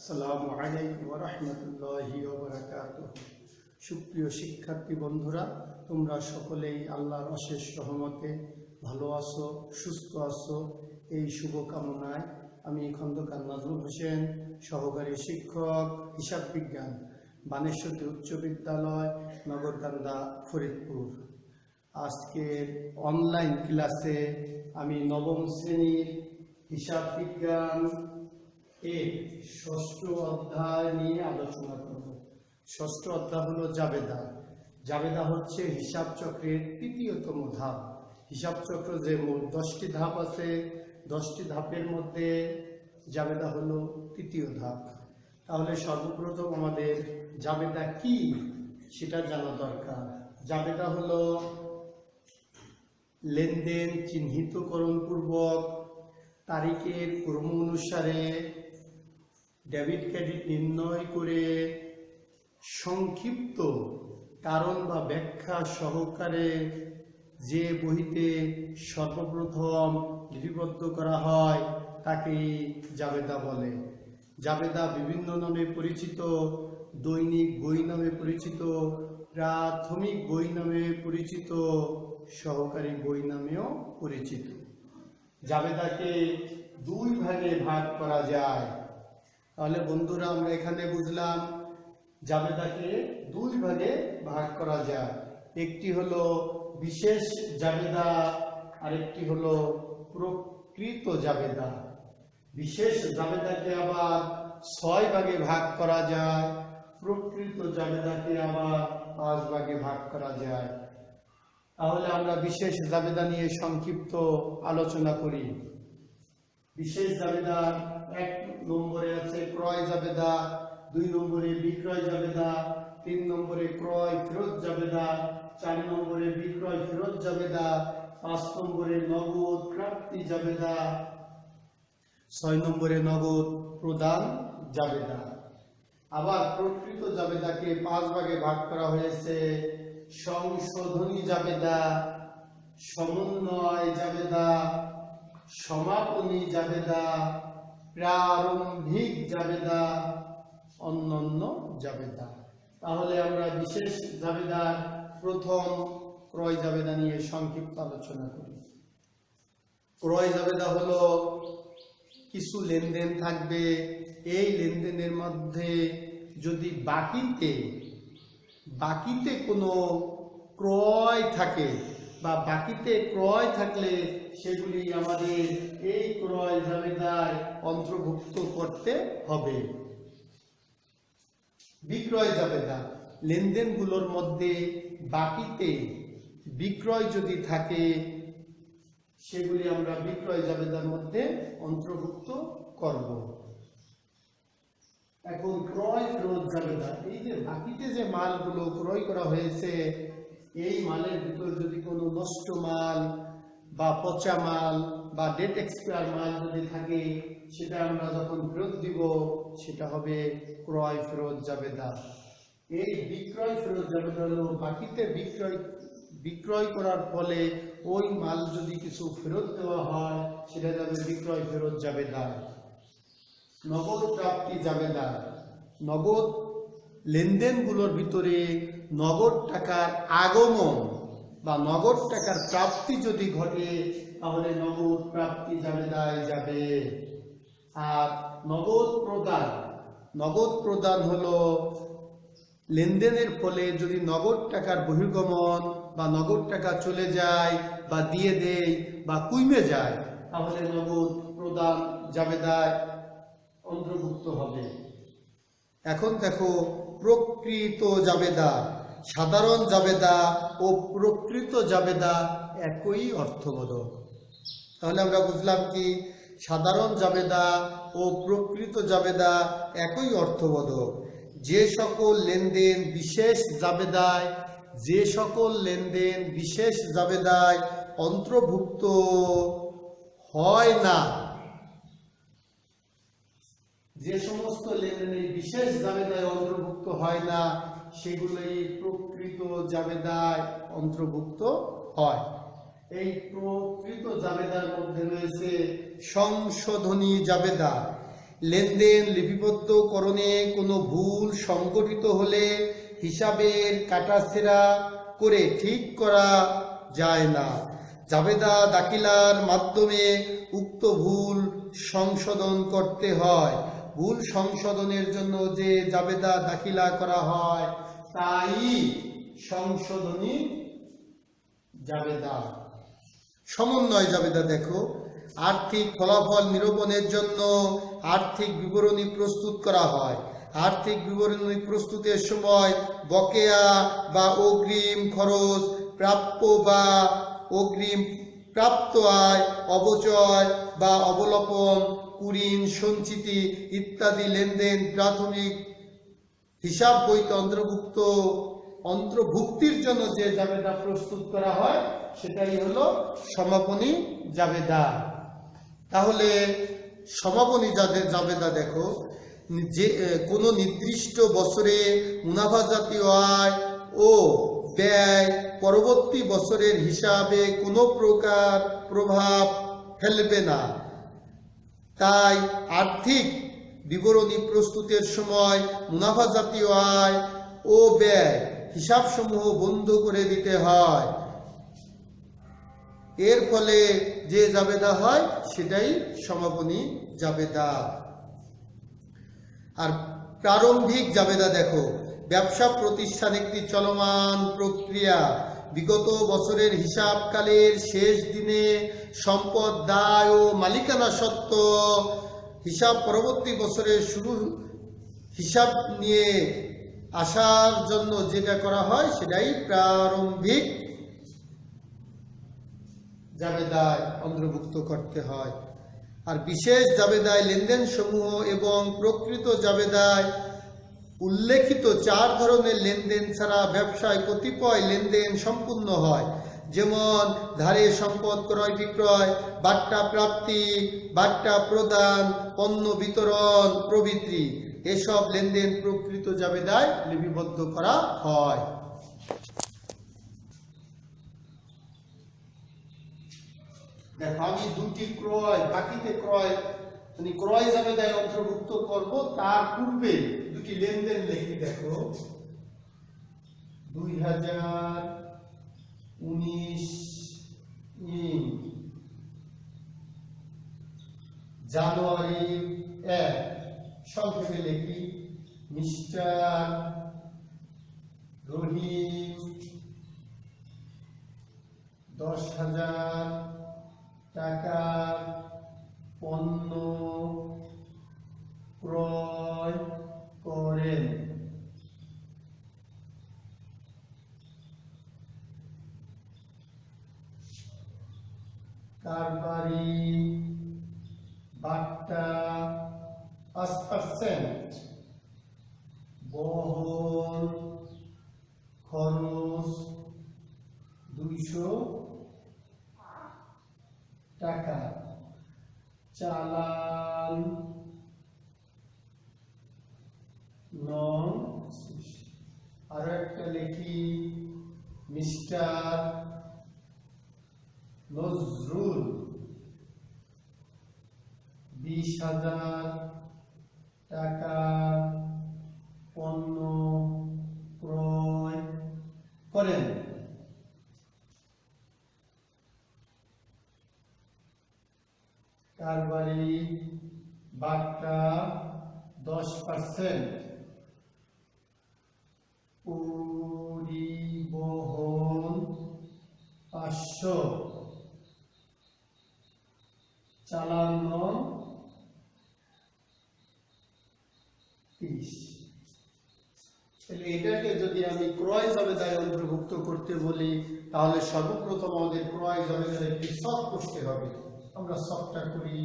আসসালামু আলাইকুম ওয়া রাহমাতুল্লাহি ওয়া বারাকাতুহু। সুপ্রিয় শিক্ষার্থী বন্ধুরা, তোমরা সকলেই আল্লাহর অশেষ রহমতে ভালো আছো, সুস্থ আছো, এই শুভকামনায় আমি খন্দকার নাজমুল হোসেন, সহকারী শিক্ষক হিসাব বিজ্ঞান, বানেশ্বরী উচ্চ বিদ্যালয়, নগরকান্দা, ফরিদপুর। আজকের অনলাইন ক্লাসে আমি নবম শ্রেণীর হিসাব বিজ্ঞান এর ষষ্ঠ অধ্যায় নিয়ে আলোচনা করব। ষষ্ঠ অধ্যায় হলো জাবেদা। জাবেদা হচ্ছে হিসাব চক্রের তৃতীয়তম ধাপ। হিসাব চক্র যে মোট 10টি ধাপ আছে, 10টি ধাপের মধ্যে জাবেদা হলো তৃতীয় ধাপ। তাহলে সর্বপ্রথম আমাদের জাবেদা কি সেটা জানা দরকার। জাবেদা হলো লেনদেন চিহ্নিতকরণ পূর্বক তারিখের ক্রম অনুসারে ডেবিট ক্রেডিট নির্ণয় করে সংক্ষিপ্ত কারণ বা ব্যাখ্যা সহকারে যে বইতে সর্বপ্রথম লিপিবদ্ধ করা হয় তাকে জাবেদা বলে। জাবেদা বিভিন্ন নামে পরিচিত, দৈনিক বই নামে পরিচিত, প্রাথমিক বই নামে পরিচিত, সহকারী বই নামেও পরিচিত। জাবেদাকে দুই ভাগে ভাগ করা যায়। তাহলে বন্ধুরা, আমরা এখানে বুঝলাম জাবেদাকে দুই ভাগে ভাগ করা যায়। একটি হলো বিশেষ জাবেদা, আরেকটি হলো প্রকৃত জাবেদা। বিশেষ জাবেদাকে আবার 6 ভাগে ভাগ করা যায়, প্রকৃত জাবেদাকে আবার 5 ভাগে ভাগ করা যায়। তাহলে আমরা বিশেষ জাবেদা নিয়ে সংক্ষিপ্ত আলোচনা করি। বিশেষ জাবেদা 1 নম্বরে আছে ক্রয় জাবেদা, 2 নম্বরে বিক্রয় জাবেদা, 3 নম্বরে ক্রয় ফেরত জাবেদা, 4 নম্বরে বিক্রয় ফেরত জাবেদা, 5 নম্বরে নগদ প্রাপ্তি জাবেদা, 6 নম্বরে নগদ প্রদান জাবেদা। আবার প্রকৃত জাবেদাকে 5 ভাগে ভাগ করা হয়েছে। সংশোধনী জাবেদা, সমন্বয় জাবেদা, সমাপনী জাবেদা, প্রারম্ভিক জাবেদা, অন্যান্য জাবেদা। তাহলে আমরা বিশেষ জাবেদার প্রথম ক্রয় জাবেদা নিয়ে সংক্ষিপ্ত আলোচনা করি। ক্রয় জাবেদা হলো কিছু লেনদেন থাকবে, এই লেনদেনের মধ্যে যদি বাকিতে কোনো ক্রয় থাকে বা বাকিতে ক্রয় থাকলে সেগুলি আমাদের এই ক্রয় জাবেদায় অন্তর্ভুক্ত করতে হবে। বিক্রয় জাবেদা, লেনদেনগুলোর মধ্যে বাকিতে বিক্রয় যদি থাকে সেগুলি আমরা বিক্রয় জাবেদার মধ্যে অন্তর্ভুক্ত করব। এখন ক্রয় ফেরত জাবেদা, এই যে বাকিতে যে মালগুলো ক্রয় করা হয়েছে, এই মালের ভিতর যদি কোনো নষ্ট মাল বা পচা মাল বা ডেট এক্সপায়ার মাল যদি থাকে, সেটা আমরা যখন ফেরত দিব সেটা হবে ক্রয় ফেরত জাবেদা। এই বিক্রয় ফেরত জাবেদা হলো বাকিতে বিক্রয় করার ফলে ওই মাল যদি কিছু ফেরত দেওয়া হয় সেটা যাবে বিক্রয় ফেরত জাবেদা। নগদ প্রাপ্তি জাবেদা, নগদ লেনদেনগুলোর ভিতরে নগদ টাকার আগমন বা নগদ টাকার প্রাপ্তি যদি ঘটে তাহলে নগদ প্রাপ্তি জাবেদায় যাবে। আর নগদ প্রদান হলো লেনদেনের ফলে যদি নগদ টাকার বহির্গমন বা নগদ টাকা চলে যায় বা দিয়ে দেয় বা কমে যায় তাহলে নগদ প্রদান জাবেদায় অন্তর্ভুক্ত হবে। এখন দেখো প্রকৃত জাবেদা। সাধারণ জাবেদা ও প্রকৃত জাবেদা একই অর্থবোধক। তাহলে আমরা বুঝলাম কি, সাধারণ জাবেদা ও প্রকৃত জাবেদা একই অর্থবোধক। যে সকল লেনদেন বিশেষ জাবেদায় অন্তর্ভুক্ত হয় না, যে সমস্ত লেনদেন বিশেষ জাবেদায় অন্তর্ভুক্ত হয় না সেগুলোই প্রকৃত জাবেদায় অন্তর্ভুক্ত হয়। এই প্রকৃত জাবেদার মধ্যে রয়েছে সংশোধনী জাবেদা। লেনদেন লিপিবদ্ধকরণে কোনো ভুল সংঘটিত হলে হিসাবের কাটাছেঁড়া করে ঠিক করা যায় না। জাবেদা দাখিলার মাধ্যমে উক্ত ভুল সংশোধন করতে হয়। ভুল সংশোধনের জন্য যে জাবেদা দাখিলা করা হয় তাই সংশোধনী জাবেদা। সমন্বয় জাবেদা দেখো, আর্থিক ফলাফল নিরূপণের জন্য আর্থিক বিবরণী প্রস্তুত করা হয়। আর্থিক বিবরণী প্রস্তুতের সময় বকেয়া বা অগ্রিম খরচ, প্রাপ্য বা অগ্রিম প্রাপ্ত আয়, অবচয় বা অবলোপন, কুঋণ, সঞ্চিতি ইত্যাদি লেনদেন প্রাথমিক হিসাব বইতে অন্তর্ভুক্তির জন্য যে জাবেদা প্রস্তুত করা হয় সেটাই হলো সমাপনী জাবেদা। তাহলে সমাপনী জাবেদা দেখো, যে কোনো নির্দিষ্ট বছরে মুনাফা জাতীয় আয় ও ব্যয় পরবর্তী বছরের হিসাবে কোনো প্রকার প্রভাব ফেলবে না। তাই আর্থিক বিবরণী প্রস্তুতের সময় মুনাফা জাতীয় আয় ও ব্যয় হিসাবসমূহ বন্ধ করে দিতে হয়। এর ফলে যে জাবেদা হয় সেটাই সমাপনী জাবেদা। আর প্রারম্ভিক জাবেদা দেখো, ব্যবসা প্রতিষ্ঠান একটি চলমান প্রক্রিয়া। বিগত বছরের হিসাবকালের শেষ দিনে সম্পদ, দায় ও মালিকানা সত্ত্ব হিসাব পরবর্তী বছরের শুরু হিসাব নিয়ে আসার জন্য যেটা করা হয় সেটাই প্রারম্ভিক জাবেদায় অন্তর্ভুক্ত করতে হয়। আর বিশেষ জাবেদায় লেনদেন সমূহ এবং প্রকৃত জাবেদায় উল্লেখিত 4 ধরনের লেনদেন ছাড়া ব্যবসায় কতিপয় লেনদেন সম্পূর্ণ হয়, যেমন ধারে সম্পদ ক্রয় বিক্রয়, বাট্টা প্রাপ্তি, বাট্টা প্রদান, পণ্য বিতরণ প্রভৃতি। এসব লেনদেন প্রকৃত জাবেদায় লিপিবদ্ধ করা হয়। দেখো, আমি দুটি ক্রয়, বাকিতে ক্রয় মানে ক্রয় জাবেদায় অন্তর্ভুক্ত করব, তার পূর্বে দুটি লেনদেন লিখি। দেখো, 2019 জানুয়ারি 1 সংক্ষেপে লিখি, মিস্টার রহিম 10,000 টাকার পণ্য ক্রয় করেন। কারবারি বাট্টা 5%, বহন খরচ 200 টাকা, চালান নং। আরো একটা লিখি, মিস্টার নজরুল 20,000 টাকা পণ্য ক্রয় করেন। কারবারি বাট্টা 10%, পরিবহন 500, চালান 30। তাহলে এটাকে যদি আমি ক্রয় জাবেদায় অন্তর্ভুক্ত করতে বলি তাহলে সর্বপ্রথম আমাদের ক্রয় জাবেদার একটি সব করতে হবে। আমরা সবটা করি।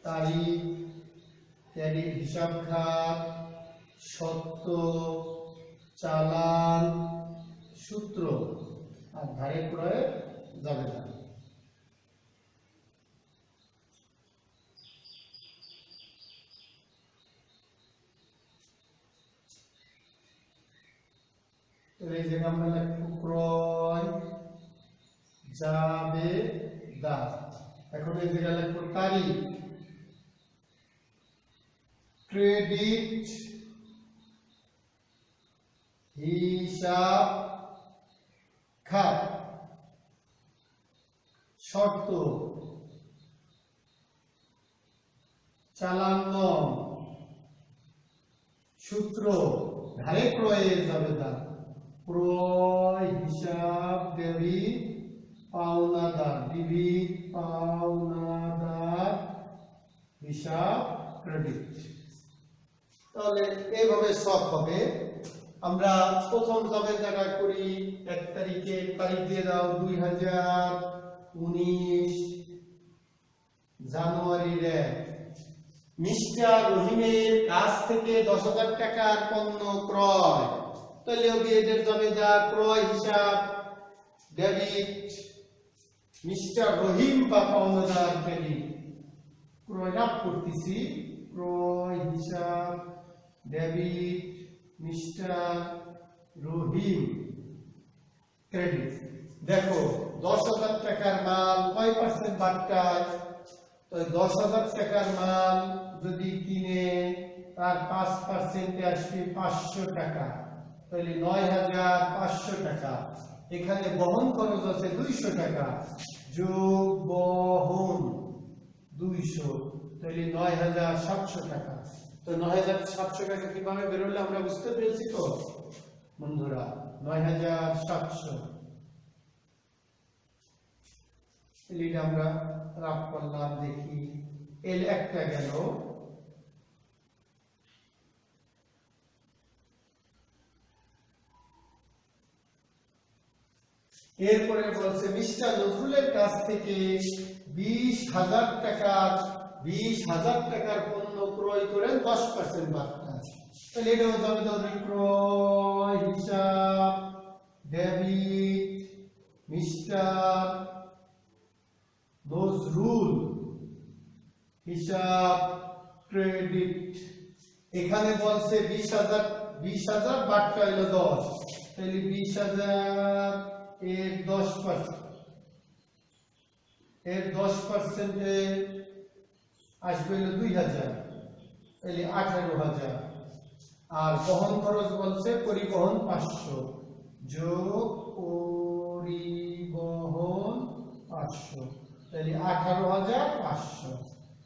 তারিখ, ক্যারির হিসাব খাত, সত্য, চালান, সূত্র আর ধারে ক্রয় জাবেদা। এই যে আমরা লিখব ক্রয় জাবেদা। এখন এই জায়গায় লিখবো তারিখ, ক্রেডিট, হিসাব খাত, শর্ত, চালান নং, সূত্র, ধারে ক্রয়ের জাবেদা, ক্রয়, হিসাব, ডেবিট, পাওনাদার, ডেবিট, পাওনাদার, হিসাব, ক্রেডিট। তাহলে এইভাবে সব হবে। আমরা প্রথম জাবেদাটা করি 1 তারিখে, তারিখ দিয়ে দাও 2019 জানুয়ারির 1। মিস্টার রহিমের কাছ থেকে 10,000 টাকার পণ্য ক্রয়। তাহলে এদের জাবেদা ক্রয় হিসাব ডেবিট, মিস্টার রহিম বা পাওনাদার ডেবিট, ক্রয় লাভ করতেছি, ক্রয় হিসাব ডেবিট, মিস্টার রহিম ক্রেডিট। দেখো 10,000 টাকার মাল কয় পার্সেন্ট বাট্টায়? তো 10,000 টাকার মাল যদি কিনে তার 5% আসবে 500 টাকা, তাহলে 9,500 টাকা। এখানে বহন খরচ আছে 200 টাকা, যোগ বহন 200, তাহলে 9,700 টাকা। তো 9,700 টাকা কিভাবে বেরোলো আমরা বুঝতে পেরেছি তো বন্ধুরা? 9,700 এটা আমরা রাফ করলাম। দেখি এল একটা গেল, এরপরে বলছে মিস্টার নজরুলের কাছ থেকে 20,000 টাকার পণ্য ক্রয় করেন 10% বাট্টা। তাহলে এটা হবে তাহলে ক্রয় হিসাব ডেবিট, মিস্টার নজরুল হিসাব ক্রেডিট। এখানে বলছে 20,000 বাট্টা হলো 10, তাহলে 20,000 এর 10% আসবে হলো 2,000, তাহলে 18,000। আর বহন খরচ বলছে পরিবহন 500, যোগ পরিবহন 500, তাহলে 18,500।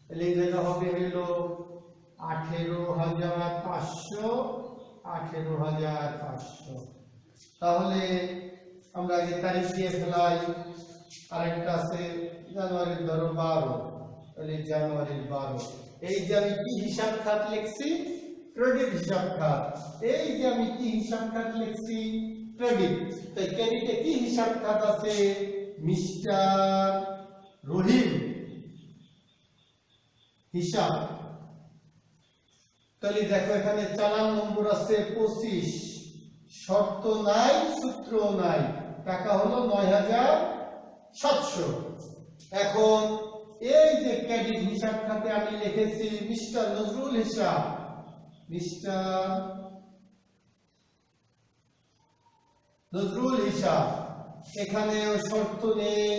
তাহলে এই জায়গা হবে হলো 18,500, 18,500। তাহলে আমরা আগে তারিখ দিয়ে ফেলাই। আরেকটা আছে জানুয়ারির ধরো 12, তাহলে জানুয়ারির 12। এই যে আমি কি হিসাব খাত লিখছি? ক্রেডিট হিসাব খাত। এই যে আমি কি হিসাব খাত লিখছি? ক্রেডিট। তাই ক্রেডিটে কি হিসাব খাত আছে? মিস্টার রহিম হিসাব। তাহলে দেখো এখানে চালান নম্বর আছে 25, শর্ত নাই, সূত্র নাই, টাকা হলো 9,700। এখন এই যে ক্রেডিট হিসাব খাতে আমি লিখেছি মিস্টার নজরুল হিসাব, মিস্টার নজরুল হিসাব, এখানে শর্ত নেই,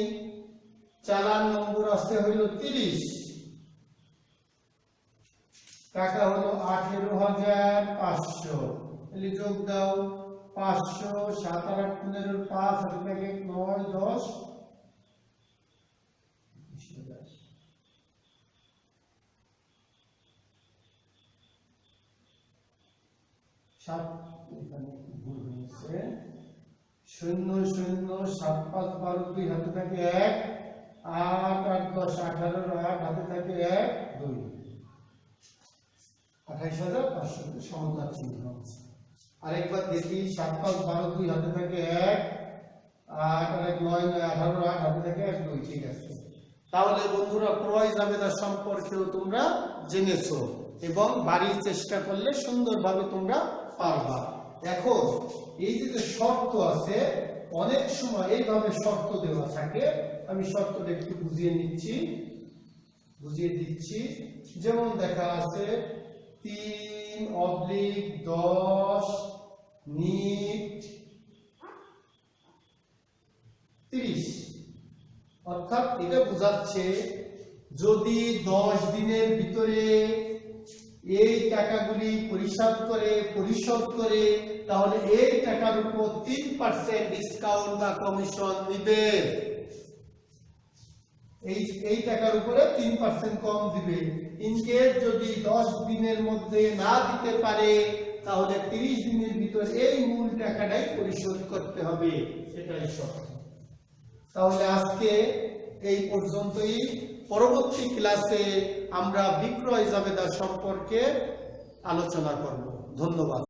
চালান নম্বর আছে হইল 30, টাকা হলো 18,500। তাহলে যোগ দাও 500, 7 আর 8 15, 5 আর 1 9 10, 7 এখানে ভুল হয়েছে, 0 0 7 5 12 2 হাতে থাকে 1, 8 8 10 18 8 হাতে থাকে 1 2, 28,500 সমতা চিহ্ন। আরেকবার দেখি 7 5 12 2 হাতে থাকে 1, 8 আর 1 9 9 18 8 হাতে থাকে 1 2। ঠিক আছে, তাহলে বন্ধুরা ক্রয় জাবেদা সম্পর্কেও তোমরা জেনেছো এবং বাড়ির চেষ্টা করলে সুন্দরভাবে তোমরা পারবা। এখন এই যে শর্ত আছে, অনেক সময় এইভাবে শর্ত দেওয়া থাকে, আমি শর্তটা একটু বুঝিয়ে দিচ্ছি। যেমন দেখা আছে 3/10 নিট 30, অর্থাৎ এটা বোঝাচ্ছে যদি 10 দিনের ভিতরে এই টাকাগুলি পরিশোধ করে তাহলে এই টাকার উপর 3% ডিসকাউন্ট বা কমিশন দিবে। এই টাকার উপরে 3% কম দিবে। ইনকেস যদি 10 দিনের মধ্যে না দিতে পারে তাহলে 30 দিনের ভিতরে এই মূল টাকাটাই পরিশোধ করতে হবে, সেটাই শর্ত। তাহলে আজকে এই পর্যন্তই। পরবর্তী ক্লাসে আমরা বিক্রয় জাবেদা সম্পর্কে আলোচনা করব। ধন্যবাদ।